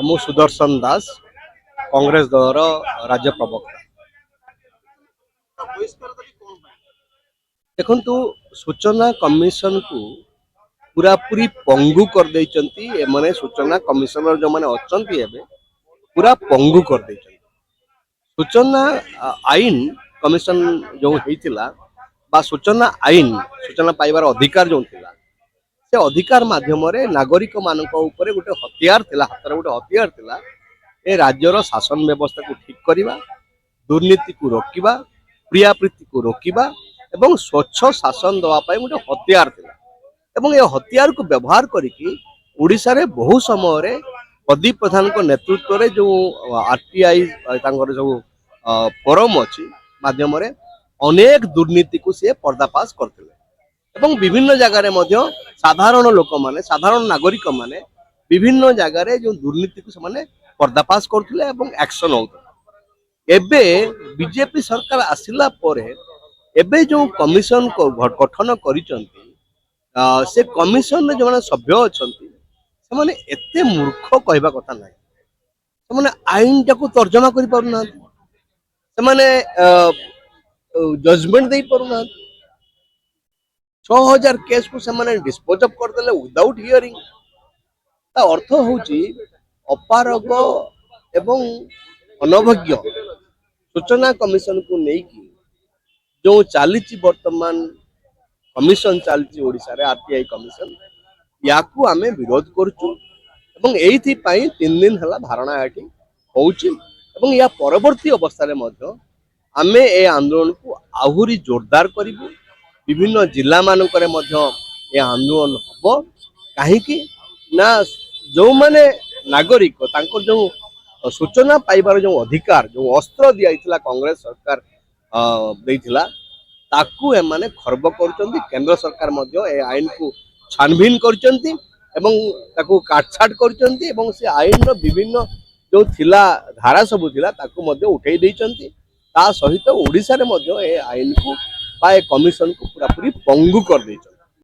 ମୁଁ ସୁଦର୍ଶନ ଦାସ କଂଗ୍ରେସ ଦଳର ରାଜ୍ୟ ପ୍ରବକ୍ତା। ଦେଖନ୍ତୁ सूचना कमिशन को पूरापूरी पंगु कर देइचंती एमाने सूचना कमिशनर जो माने अछंती एबे पूरा पंगु कर देइचंती। सूचना आईन कमिशन जो हेतिला बा सूचना आईन सूचना पाइबार अधिकार जो थिला से अधिकार माध्यम रे नागरिक मानक ऊपर गोटे हथियार थिला हाथ गोटे हथियार थिला ए राज्यर शासन व्यवस्था को ठीक करिबा दुर्नीति को रोकिबा प्रियाप्रीति को रोकिबा एवं स्वच्छ शासन दवा पाई गोटे हथियार थिला एवं ए हथियार को व्यवहार करिकी ओडिशा रे बहु समय रे प्रदीप प्रधान को नेतृत्व रे जो आरटीआई तांगर जो फोरम अछि माध्यम रे अनेक दुर्नीति को से पर्दाफाश करथिले एवं विभिन्न जगह रे मध्य साधारण लोक माने साधारण नागरिक माने विभिन्न जगह रे जो दुर्नीति को से पर्दाफाश करथिले एवं एक्शन होउत। एबे बीजेपी सरकार आसिला परे एबे जो कमिशन को गठन करिसंती से कमिशन रे जो सभ्य अछंती से माने एते मूर्ख कहबा कथा नाही। से माने आईन टाको तर्जमा करि पारुना से माने जजमेंट दे पारुना 6000 केस को से माने डिस्पोज अप कर देले विदाउट हियरिंग। ता अर्थ होउची अपारग एवं अनभिज्ञ सूचना कमिशन को नहीं की जो चली वर्तमान कमिशन चलती ओडिशा रे आरटीआई कमिशन याकू आमे विरोध करचु एवं एथि पई 3 दिन हला धारणा एठी होउची एवं या परवर्ती अवस्था रे मध्य आमे ए आंदोलन को आहुरी जोरदार करिबु। विभिन्न जिला मानक रे मध्य ए आंदोलन हबो काहे कि ना जो माने नागरिक तांको जो सूचना पाइबार जो अधिकार जो अस्त्र दिया कांग्रेस सरकार देइथिला ताकू ए माने खर्ब करचंती। केंद्र सरकार मध्य ए आईन को छानबीन करचंती एवं ताकू काटछाट करचंती एवं से आईन रो विभिन्न जो थिला धारा सब थिला ताकू मध्य उठेई देइचंती। ता सहित ओडिसा रे मध्य ए आईन को बा ए कमिशन को पूरा पूरी पंगु कर देइचंती।